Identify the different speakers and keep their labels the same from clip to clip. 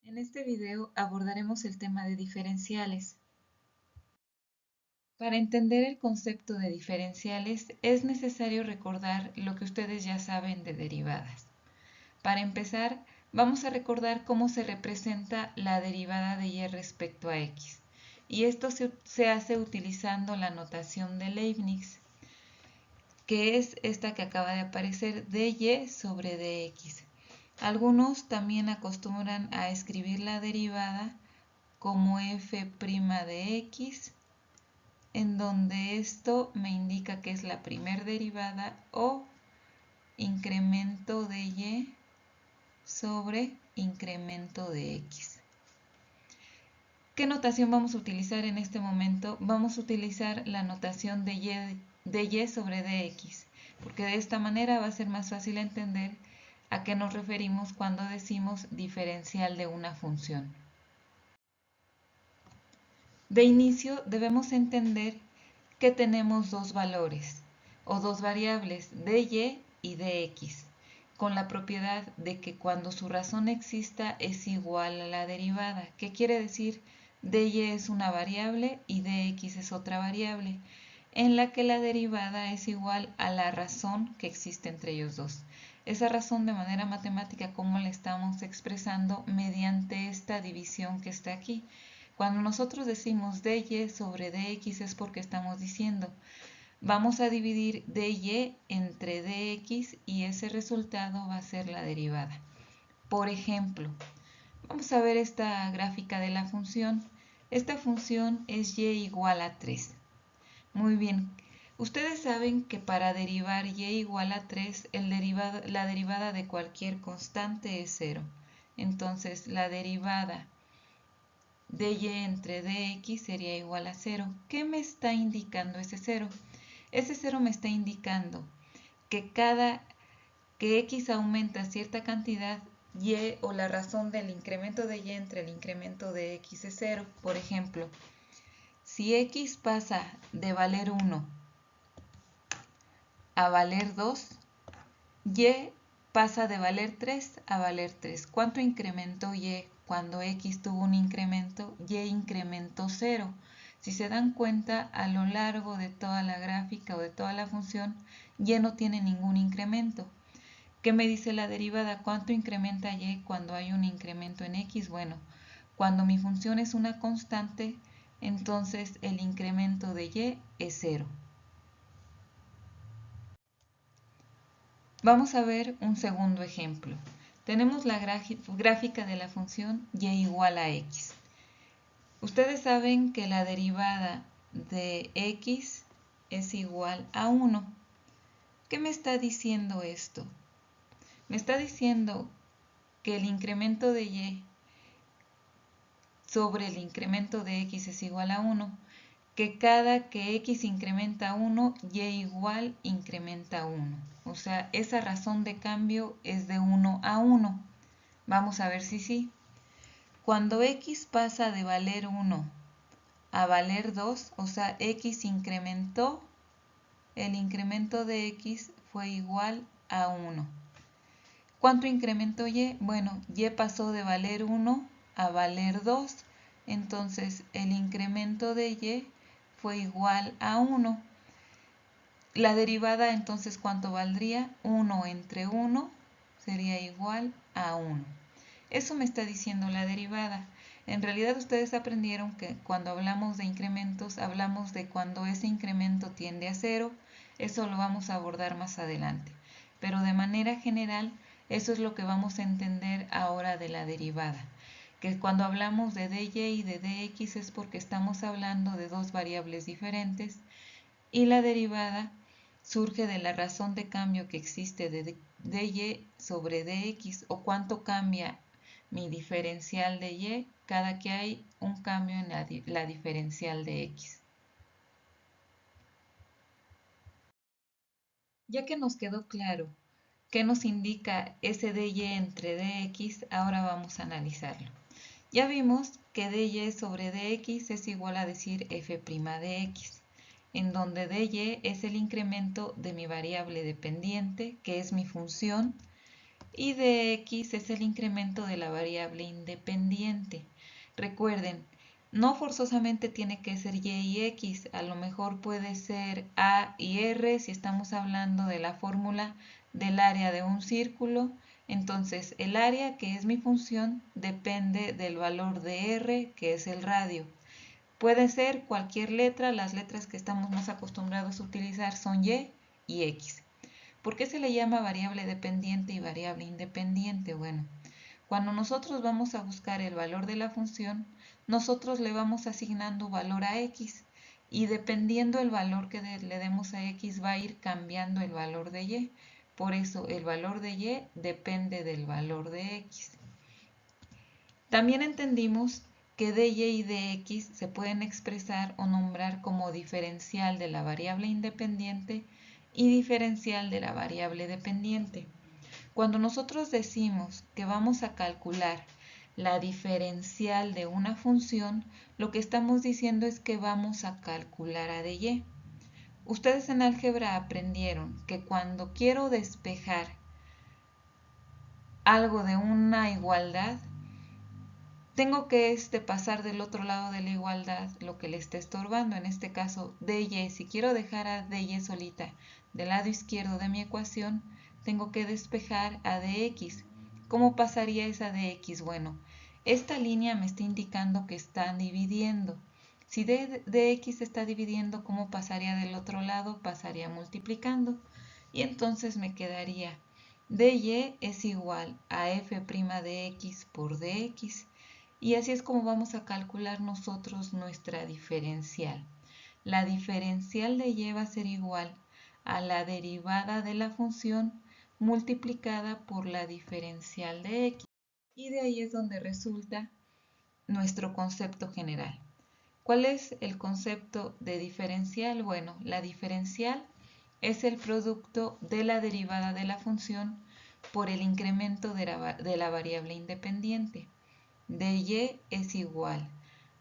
Speaker 1: En este video abordaremos el tema de diferenciales. Para entender el concepto de diferenciales es necesario recordar lo que ustedes ya saben de derivadas. Para empezar, vamos a recordar cómo se representa la derivada de y respecto a x. Y esto se hace utilizando la notación de Leibniz, que es esta que acaba de aparecer, dy sobre dx. Algunos también acostumbran a escribir la derivada como f' de x, en donde esto me indica que es la primer derivada o incremento de y sobre incremento de x. ¿Qué notación vamos a utilizar en este momento? Vamos a utilizar la notación de y sobre dx, porque de esta manera va a ser más fácil entender a qué nos referimos cuando decimos diferencial de una función. De inicio debemos entender que tenemos dos valores o dos variables, dy y dx, con la propiedad de que cuando su razón exista es igual a la derivada. ¿Qué quiere decir? Dy es una variable y dx es otra variable, en la que la derivada es igual a la razón que existe entre ellos dos. Esa razón de manera matemática, ¿cómo la estamos expresando? Mediante esta división que está aquí. Cuando nosotros decimos dy sobre dx es porque estamos diciendo vamos a dividir dy entre dx y ese resultado va a ser la derivada. Por ejemplo, vamos a ver esta gráfica de la función. Esta función es y igual a 3. Muy bien, ustedes saben que para derivar y igual a 3, la derivada de cualquier constante es 0. Entonces, la derivada dy entre dx sería igual a 0. ¿Qué me está indicando ese 0? Ese 0 me está indicando que cada que x aumenta cierta cantidad, y o la razón del incremento de y entre el incremento de x es 0. Por ejemplo, si x pasa de valer 1 a valer 2, y pasa de valer 3 a valer 3. ¿Cuánto incrementó y cuando x tuvo un incremento? Y incrementó 0. Si se dan cuenta, a lo largo de toda la gráfica o de toda la función, y no tiene ningún incremento. ¿Qué me dice la derivada? ¿Cuánto incrementa y cuando hay un incremento en x? Bueno, cuando mi función es una constante, entonces el incremento de y es 0. Vamos a ver un segundo ejemplo. Tenemos la gráfica de la función y igual a x. Ustedes saben que la derivada de x es igual a 1. ¿Qué me está diciendo esto? Me está diciendo que el incremento de y sobre el incremento de x es igual a 1, que cada que x incrementa 1, y igual incrementa 1. O sea, esa razón de cambio es de 1 a 1. Vamos a ver si sí. Cuando x pasa de valer 1 a valer 2, o sea, x incrementó, el incremento de x fue igual a 1. ¿Cuánto incrementó y? Bueno, y pasó de valer 1 a valer 2, entonces el incremento de y fue igual a 1. La derivada entonces, ¿cuánto valdría? 1 entre 1 sería igual a 1. Eso me está diciendo la derivada. En realidad ustedes aprendieron que cuando hablamos de incrementos, hablamos de cuando ese incremento tiende a 0. Eso lo vamos a abordar más adelante. Pero de manera general, eso es lo que vamos a entender ahora de la derivada. Que cuando hablamos de dy y de dx es porque estamos hablando de dos variables diferentes y la derivada surge de la razón de cambio que existe de dy sobre dx o cuánto cambia mi diferencial de y cada que hay un cambio en la diferencial de x. Ya que nos quedó claro qué nos indica ese dy entre dx, ahora vamos a analizarlo. Ya vimos que dy sobre dx es igual a decir f' de x, en donde dy es el incremento de mi variable dependiente, que es mi función, y dx es el incremento de la variable independiente. Recuerden, no forzosamente tiene que ser y y x, a lo mejor puede ser a y r si estamos hablando de la fórmula del área de un círculo. Entonces el área, que es mi función, depende del valor de r, que es el radio. Puede ser cualquier letra, las letras que estamos más acostumbrados a utilizar son y x. ¿Por qué se le llama variable dependiente y variable independiente? Bueno, cuando nosotros vamos a buscar el valor de la función, nosotros le vamos asignando valor a x y dependiendo el valor que le demos a x va a ir cambiando el valor de y. Por eso el valor de y depende del valor de x. También entendimos que dy y dx se pueden expresar o nombrar como diferencial de la variable independiente y diferencial de la variable dependiente. Cuando nosotros decimos que vamos a calcular la diferencial de una función, lo que estamos diciendo es que vamos a calcular a dy. Ustedes en álgebra aprendieron que cuando quiero despejar algo de una igualdad, tengo que pasar del otro lado de la igualdad lo que le esté estorbando, en este caso dy. Si quiero dejar a dy solita del lado izquierdo de mi ecuación, tengo que despejar a dx. ¿Cómo pasaría esa dx? Bueno, esta línea me está indicando que están dividiendo. Si dx está dividiendo, ¿cómo pasaría del otro lado? Pasaría multiplicando. Y entonces me quedaría dy es igual a f' de x por dx. Y así es como vamos a calcular nosotros nuestra diferencial. La diferencial de y va a ser igual a la derivada de la función multiplicada por la diferencial de x. Y de ahí es donde resulta nuestro concepto general. ¿Cuál es el concepto de diferencial? Bueno, la diferencial es el producto de la derivada de la función por el incremento de la variable independiente. dy es igual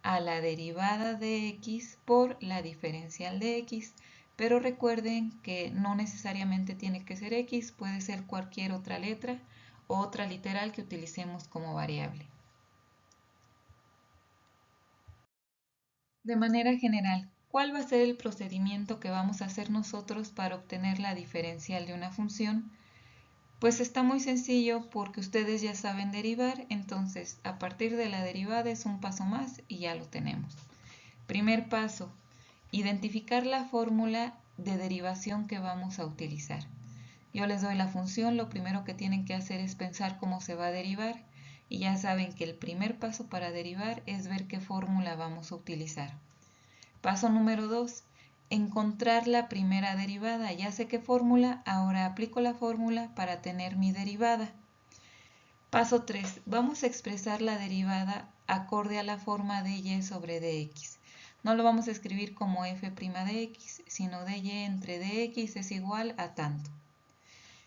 Speaker 1: a la derivada de x por la diferencial de x, pero recuerden que no necesariamente tiene que ser x, puede ser cualquier otra letra o otra literal que utilicemos como variable. De manera general, ¿cuál va a ser el procedimiento que vamos a hacer nosotros para obtener la diferencial de una función? Pues está muy sencillo porque ustedes ya saben derivar, entonces a partir de la derivada es un paso más y ya lo tenemos. Primer paso, identificar la fórmula de derivación que vamos a utilizar. Yo les doy la función, lo primero que tienen que hacer es pensar cómo se va a derivar y ya saben que el primer paso para derivar es ver qué fórmula vamos a utilizar. Paso número 2, encontrar la primera derivada. Ya sé qué fórmula, ahora aplico la fórmula para tener mi derivada. Paso 3, vamos a expresar la derivada acorde a la forma de y sobre dx. No lo vamos a escribir como f' de x, sino dy entre dx es igual a tanto.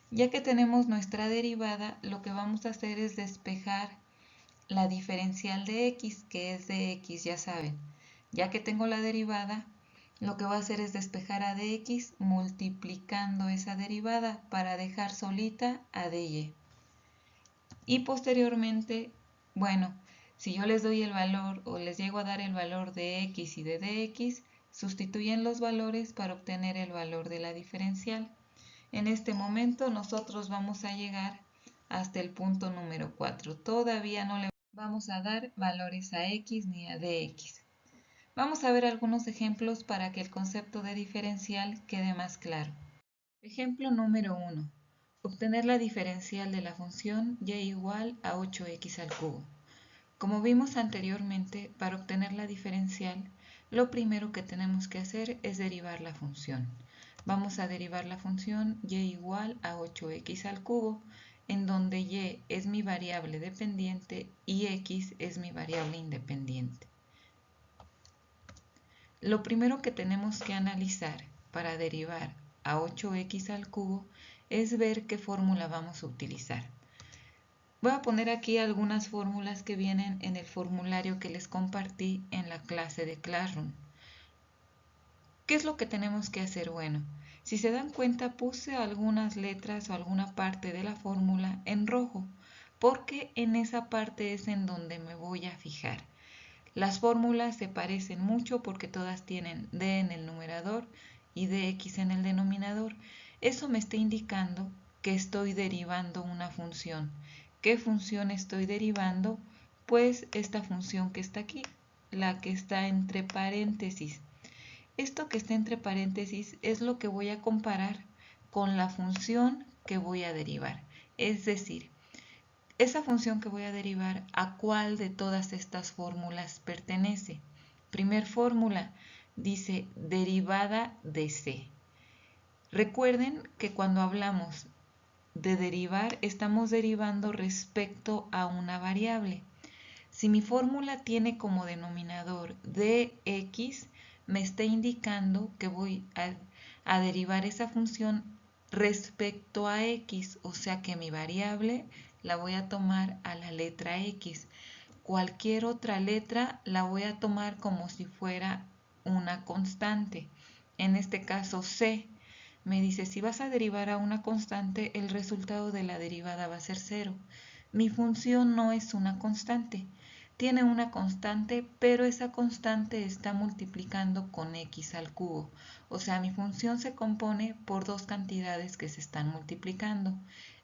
Speaker 1: Ya que tenemos nuestra derivada, lo que vamos a hacer es despejar la diferencial de x, que es dx, ya saben. Ya que tengo la derivada, lo que voy a hacer es despejar a dx multiplicando esa derivada para dejar solita a dy. Y posteriormente, bueno, si yo les doy el valor o les llego a dar el valor de x y de dx, sustituyen los valores para obtener el valor de la diferencial. En este momento nosotros vamos a llegar hasta el punto número 4. Todavía no le vamos a dar valores a x ni a dx. Vamos a ver algunos ejemplos para que el concepto de diferencial quede más claro. Ejemplo número 1. Obtener la diferencial de la función y igual a 8x al cubo. Como vimos anteriormente, para obtener la diferencial, lo primero que tenemos que hacer es derivar la función. Vamos a derivar la función y igual a 8x al cubo, en donde y es mi variable dependiente y x es mi variable independiente. Lo primero que tenemos que analizar para derivar a 8x al cubo es ver qué fórmula vamos a utilizar. Voy a poner aquí algunas fórmulas que vienen en el formulario que les compartí en la clase de Classroom. ¿Qué es lo que tenemos que hacer? Bueno, Si se dan cuenta, puse algunas letras o alguna parte de la fórmula en rojo, porque en esa parte es en donde me voy a fijar. Las fórmulas se parecen mucho porque todas tienen d en el numerador y dx en el denominador. Eso me está indicando que estoy derivando una función. ¿Qué función estoy derivando? Pues esta función que está aquí, la que está entre paréntesis. Esto que está entre paréntesis es lo que voy a comparar con la función que voy a derivar. Es decir, esa función que voy a derivar, ¿a cuál de todas estas fórmulas pertenece? Primer fórmula dice derivada de c. Recuerden que cuando hablamos de derivar, estamos derivando respecto a una variable. Si mi fórmula tiene como denominador dx, me está indicando que voy a derivar esa función respecto a x, o sea que mi variable la voy a tomar a la letra x. Cualquier otra letra la voy a tomar como si fuera una constante. En este caso c. Me dice, si vas a derivar a una constante, el resultado de la derivada va a ser 0. Mi función no es una constante. Tiene una constante, pero esa constante está multiplicando con x al cubo. O sea, mi función se compone por dos cantidades que se están multiplicando.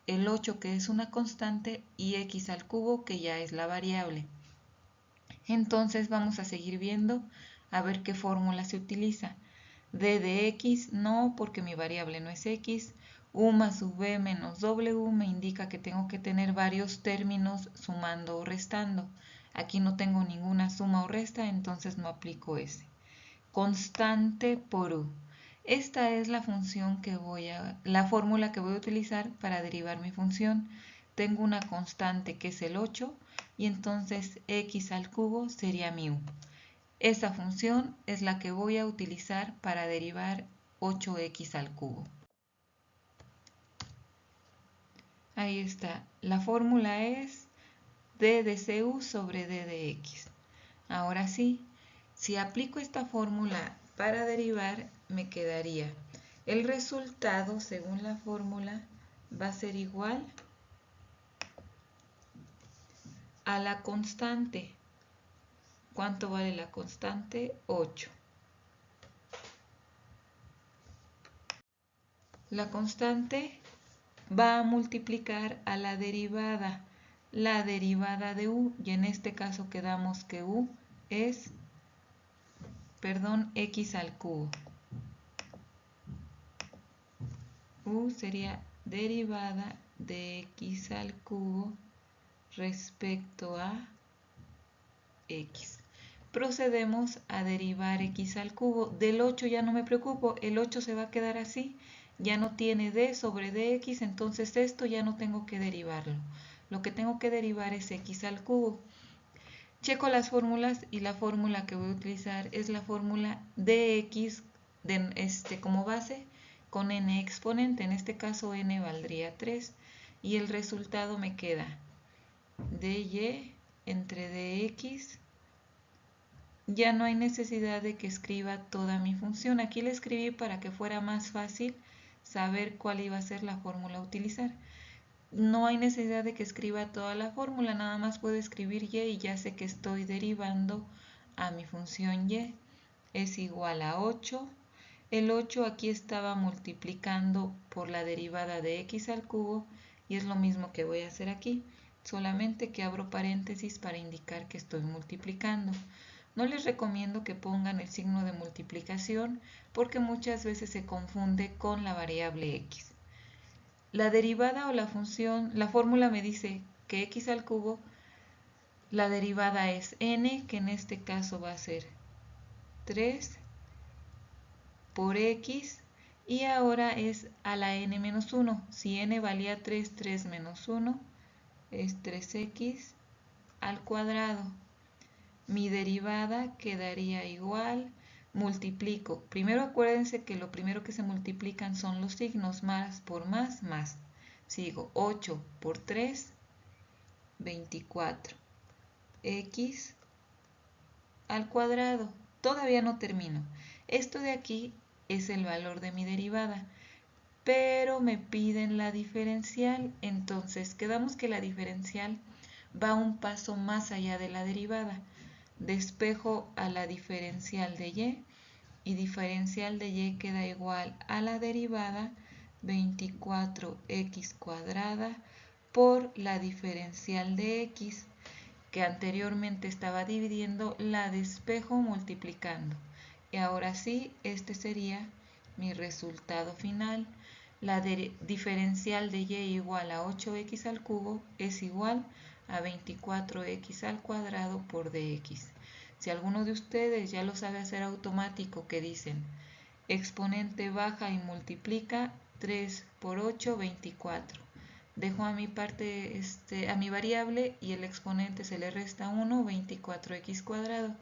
Speaker 1: El 8, que es una constante, y x al cubo, que ya es la variable. Entonces vamos a seguir viendo a ver qué fórmula se utiliza. D de x, no, porque mi variable no es x. U más v menos w me indica que tengo que tener varios términos sumando o restando. Aquí no tengo ninguna suma o resta, entonces no aplico ese. Constante por u. Esta es la función que la fórmula que voy a utilizar para derivar mi función. Tengo una constante que es el 8 y entonces x al cubo sería mi u. Esa función es la que voy a utilizar para derivar 8x al cubo. Ahí está. La fórmula es d de cu sobre d de x. Ahora sí, si aplico esta fórmula para derivar, me quedaría el resultado, según la fórmula, va a ser igual a la constante. ¿Cuánto vale la constante? 8. La constante va a multiplicar a la derivada de u, y en este caso quedamos que u es, x al cubo. U sería derivada de x al cubo respecto a x. Procedemos a derivar x al cubo. Del 8 ya no me preocupo, el 8 se va a quedar así. Ya no tiene d sobre dx, entonces esto ya no tengo que derivarlo. Lo que tengo que derivar es x al cubo. Checo las fórmulas y la fórmula que voy a utilizar es la fórmula dx como base con n exponente. En este caso n valdría 3 y el resultado me queda dy entre dx. Ya no hay necesidad de que escriba toda mi función. Aquí la escribí para que fuera más fácil saber cuál iba a ser la fórmula a utilizar. No hay necesidad de que escriba toda la fórmula, nada más puedo escribir y ya sé que estoy derivando a mi función y. Es igual a 8. El 8 aquí estaba multiplicando por la derivada de x al cubo y es lo mismo que voy a hacer aquí, solamente que abro paréntesis para indicar que estoy multiplicando. No les recomiendo que pongan el signo de multiplicación porque muchas veces se confunde con la variable x. La derivada o la función, la fórmula me dice que x al cubo, la derivada es n, que en este caso va a ser 3 por x, y ahora es a la n menos 1. Si n valía 3, 3 menos 1 es 3x al cuadrado. Mi derivada quedaría igual, multiplico. Primero acuérdense que lo primero que se multiplican son los signos, más por más, más. Sigo 8 por 3, 24. X al cuadrado. Todavía no termino. Esto de aquí es el valor de mi derivada, pero me piden la diferencial, entonces quedamos que la diferencial va un paso más allá de la derivada. Despejo a la diferencial de y diferencial de y queda igual a la derivada 24x cuadrada por la diferencial de x, que anteriormente estaba dividiendo, la despejo multiplicando. Y ahora sí, este sería mi resultado final. La diferencial de y igual a 8x al cubo es igual a 24x al cuadrado por dx. Si alguno de ustedes ya lo sabe hacer automático, que dicen exponente baja y multiplica 3 por 8, 24. Dejo a mi parte, a mi variable, y el exponente se le resta 1, 24x cuadrado.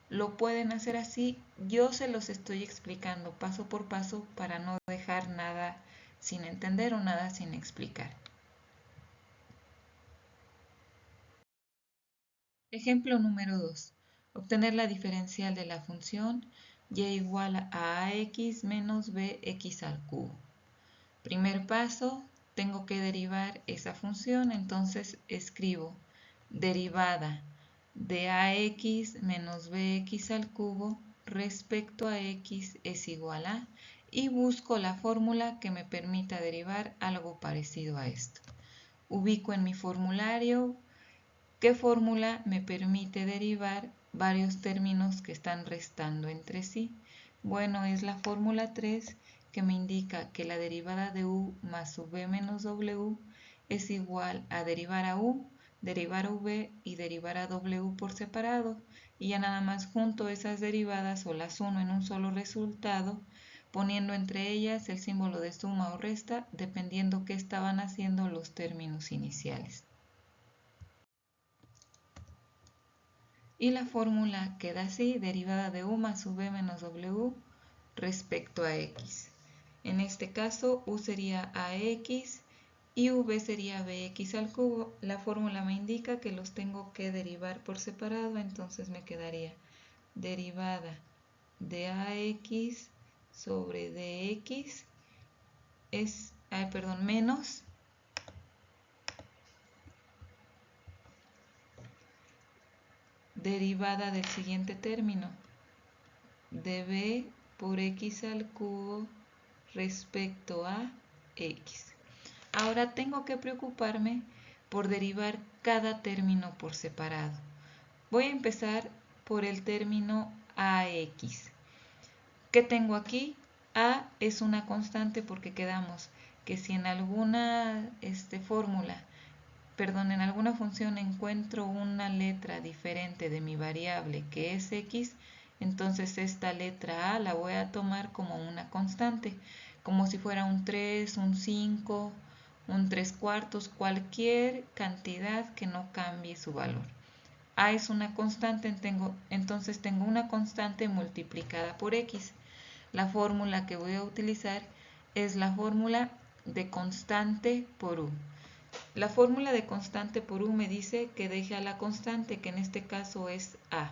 Speaker 1: Lo pueden hacer así. Yo se los estoy explicando paso por paso para no dejar nada sin entender o nada sin explicar. Ejemplo número 2. Obtener la diferencial de la función y igual a ax menos bx al cubo. Primer paso, tengo que derivar esa función, entonces escribo derivada de ax menos bx al cubo respecto a x es igual a, y busco la fórmula que me permita derivar algo parecido a esto. Ubico en mi formulario qué fórmula me permite derivar varios términos que están restando entre sí. Bueno, es la fórmula 3, que me indica que la derivada de u más v menos w es igual a derivar a u, derivar a v y derivar a w por separado, y ya nada más junto esas derivadas o las uno en un solo resultado, poniendo entre ellas el símbolo de suma o resta dependiendo qué estaban haciendo los términos iniciales. Y la fórmula queda así: derivada de u más v menos w respecto a x. En este caso, u sería ax y v sería bx al cubo. La fórmula me indica que los tengo que derivar por separado, entonces me quedaría derivada de ax sobre dx es, menos derivada del siguiente término, de b por x al cubo respecto a x. Ahora tengo que preocuparme por derivar cada término por separado. Voy a empezar por el término ax. ¿Qué tengo aquí? A es una constante porque quedamos que si en alguna en alguna función encuentro una letra diferente de mi variable que es x, entonces esta letra a la voy a tomar como una constante, como si fuera un 3, un 5, un 3/4, cualquier cantidad que no cambie su valor. A es una constante, entonces tengo una constante multiplicada por x. La fórmula que voy a utilizar es la fórmula de constante por u. La fórmula de constante por u me dice que deje a la constante, que en este caso es a.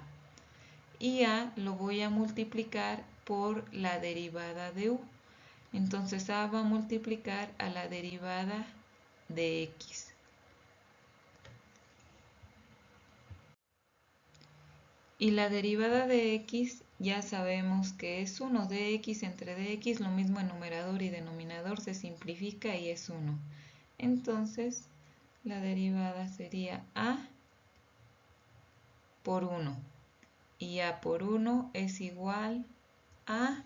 Speaker 1: Y a lo voy a multiplicar por la derivada de u. Entonces a va a multiplicar a la derivada de x. Y la derivada de x ya sabemos que es 1. Dx entre dx, lo mismo en numerador y denominador, se simplifica y es 1. Entonces la derivada sería a por 1. Y a por 1 es igual a...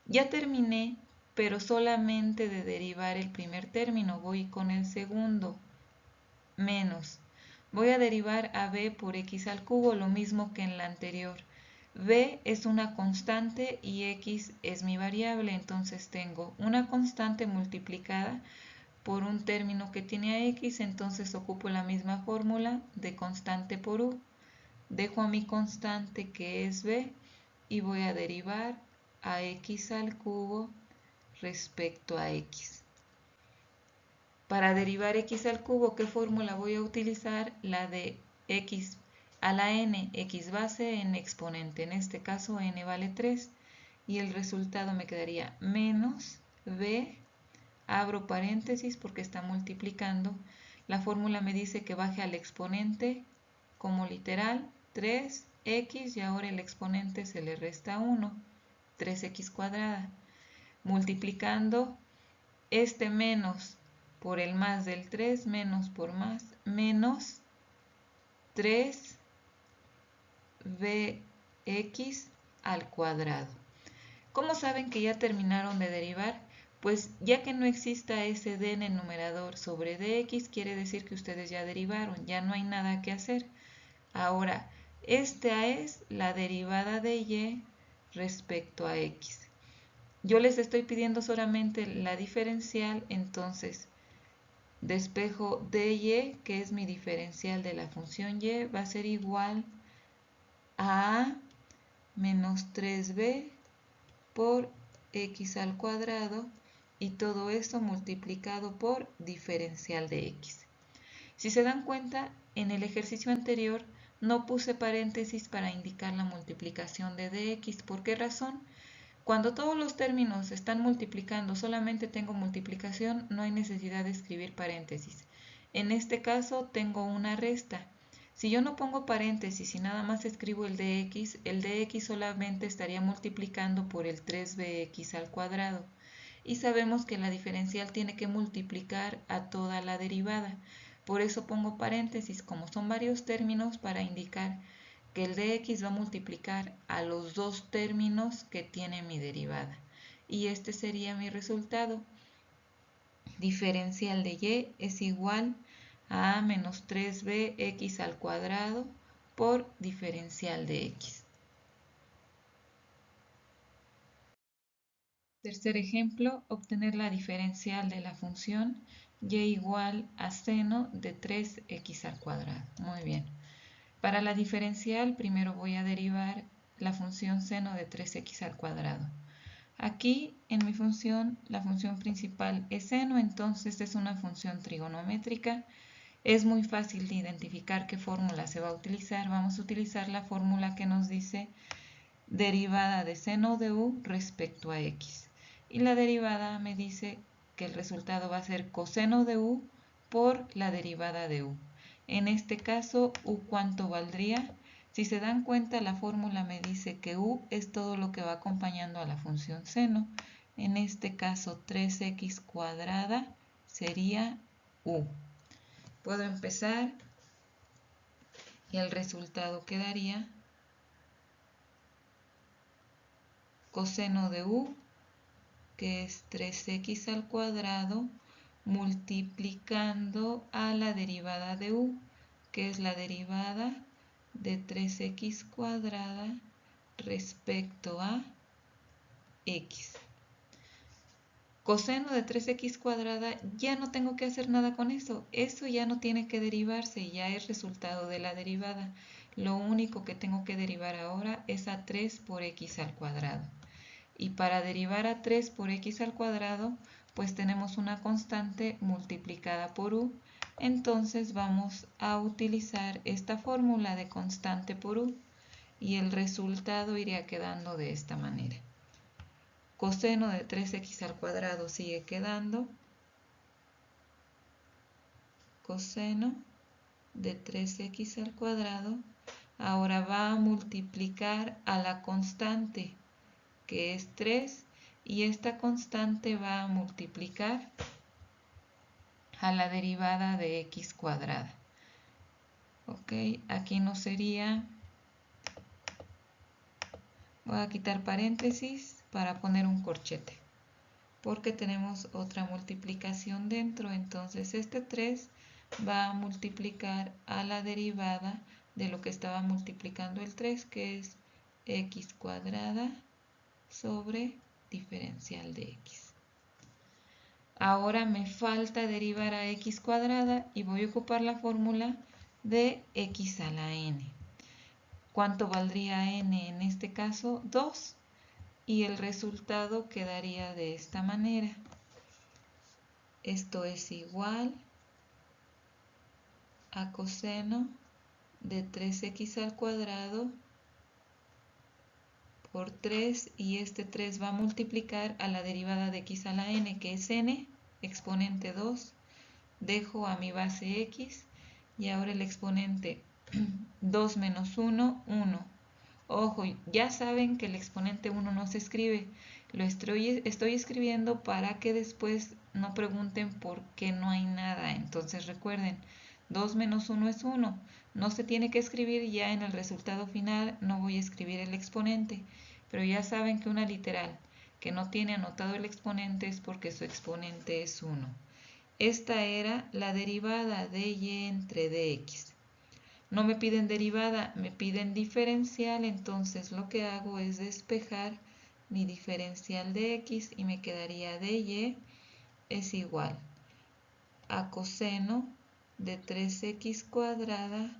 Speaker 1: Ya terminé, pero solamente de derivar el primer término. Voy con el segundo, menos. Voy a derivar a b por x al cubo, lo mismo que en la anterior. B es una constante y x es mi variable, entonces tengo una constante multiplicada por un término que tiene a x, entonces ocupo la misma fórmula de constante por u. Dejo a mi constante que es b y voy a derivar a x al cubo respecto a x. Para derivar x al cubo, ¿qué fórmula voy a utilizar? La de x a la n, x base, n exponente. En este caso n vale 3. y el resultado me quedaría menos b, abro paréntesis porque está multiplicando. La fórmula me dice que baje al exponente como literal 3x y ahora el exponente se le resta 1, 3x cuadrada. Multiplicando este menos por el más del 3, menos por más, menos 3bx al cuadrado. ¿Cómo saben que ya terminaron de derivar? Pues ya que no exista ese d en el numerador sobre dx, quiere decir que ustedes ya derivaron, ya no hay nada que hacer. Ahora, esta es la derivada de y respecto a x. Yo les estoy pidiendo solamente la diferencial, entonces despejo dy, que es mi diferencial de la función y, va a ser igual a menos 3b por x al cuadrado y todo esto multiplicado por diferencial de x. Si se dan cuenta, en el ejercicio anterior no puse paréntesis para indicar la multiplicación de dx. ¿Por qué razón? Cuando todos los términos están multiplicando, solamente tengo multiplicación, no hay necesidad de escribir paréntesis. En este caso tengo una resta. Si yo no pongo paréntesis y nada más escribo el dx solamente estaría multiplicando por el 3bx al cuadrado. Y sabemos que la diferencial tiene que multiplicar a toda la derivada. Por eso pongo paréntesis, como son varios términos, para indicar que el dx va a multiplicar a los dos términos que tiene mi derivada. Y este sería mi resultado. Diferencial de y es igual a menos 3bx al cuadrado por diferencial de x. Tercer ejemplo, obtener la diferencial de la función y igual a seno de 3x al cuadrado. Muy bien. Para la diferencial, primero voy a derivar la función seno de 3x al cuadrado. Aquí, en mi función, la función principal es seno, entonces es una función trigonométrica. Es muy fácil de identificar qué fórmula se va a utilizar. Vamos a utilizar la fórmula que nos dice derivada de seno de u respecto a x. Y la derivada me dice que el resultado va a ser coseno de u por la derivada de u. En este caso, u ¿cuánto valdría? Si se dan cuenta, la fórmula me dice que u es todo lo que va acompañando a la función seno. En este caso, 3x cuadrada sería u. Puedo empezar y el resultado quedaría coseno de u, que es 3x al cuadrado, multiplicando a la derivada de u, que es la derivada de 3x cuadrada respecto a x. Coseno de 3x cuadrada, ya no tengo que hacer nada con eso. Eso ya no tiene que derivarse, ya es resultado de la derivada. Lo único que tengo que derivar ahora es a 3 por x al cuadrado. Y para derivar a 3 por x al cuadrado, pues tenemos una constante multiplicada por u. Entonces vamos a utilizar esta fórmula de constante por u. Y el resultado iría quedando de esta manera. Coseno de 3x al cuadrado sigue quedando. Coseno de 3x al cuadrado. Ahora va a multiplicar a la constante, que es 3, y esta constante va a multiplicar a la derivada de x cuadrada. Ok, aquí no sería, voy a quitar paréntesis para poner un corchete, porque tenemos otra multiplicación dentro, entonces este 3 va a multiplicar a la derivada de lo que estaba multiplicando el 3, que es x cuadrada sobre diferencial de x. Ahora me falta derivar a x cuadrada y voy a ocupar la fórmula de x a la n. ¿Cuánto valdría n en este caso? 2. Y el resultado quedaría de esta manera. Esto es igual a coseno de 3x al cuadrado por 3 y este 3 va a multiplicar a la derivada de x a la n, que es n, exponente 2. Dejo a mi base x y ahora el exponente 2 menos 1, 1. Ojo, ya saben que el exponente 1 no se escribe. Lo estoy escribiendo para que después no pregunten por qué no hay nada. Entonces recuerden, 2 menos 1 es 1. No se tiene que escribir ya en el resultado final, no voy a escribir el exponente. Pero ya saben que una literal que no tiene anotado el exponente es porque su exponente es 1. Esta era la derivada de y entre dx. No me piden derivada, me piden diferencial, entonces lo que hago es despejar mi diferencial de x y me quedaría de y es igual a coseno de 3x cuadrada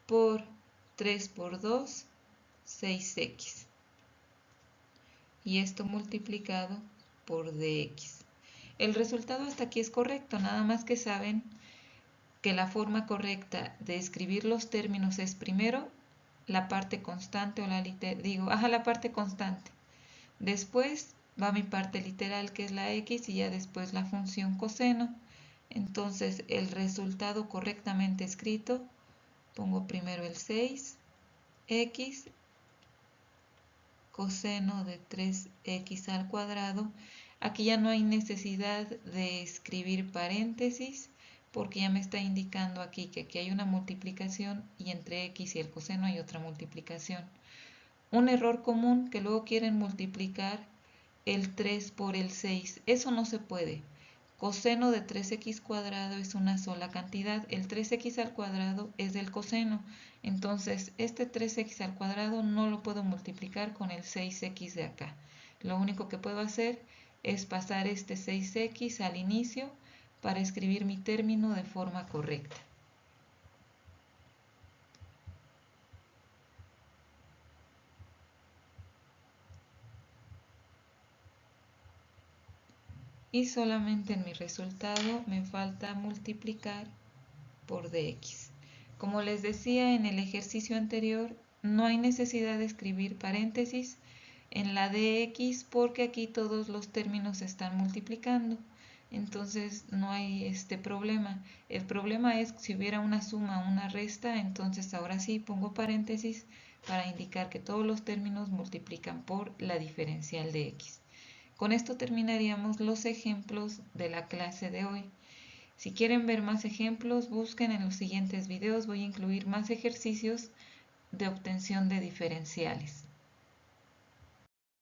Speaker 1: por 3 por 2, 6x. Y esto multiplicado por dx. El resultado hasta aquí es correcto, nada más que saben que la forma correcta de escribir los términos es primero la parte constante o la parte constante. Después va mi parte literal que es la x y ya después la función coseno. Entonces el resultado correctamente escrito, pongo primero el 6x coseno de 3x al cuadrado. Aquí ya no hay necesidad de escribir paréntesis porque ya me está indicando aquí que aquí hay una multiplicación y entre x y el coseno hay otra multiplicación. Un error común que luego quieren multiplicar el 3 por el 6. Eso no se puede. Coseno de 3x cuadrado es una sola cantidad. El 3x al cuadrado es del coseno. Entonces, este 3x al cuadrado no lo puedo multiplicar con el 6x de acá. Lo único que puedo hacer es pasar este 6x al inicio para escribir mi término de forma correcta. Y solamente en mi resultado me falta multiplicar por dx. Como les decía en el ejercicio anterior, no hay necesidad de escribir paréntesis en la dx porque aquí todos los términos se están multiplicando. Entonces no hay este problema. El problema es si hubiera una suma o una resta, entonces ahora sí pongo paréntesis para indicar que todos los términos multiplican por la diferencial de x. Con esto terminaríamos los ejemplos de la clase de hoy. Si quieren ver más ejemplos, busquen en los siguientes videos. Voy a incluir más ejercicios de obtención de diferenciales.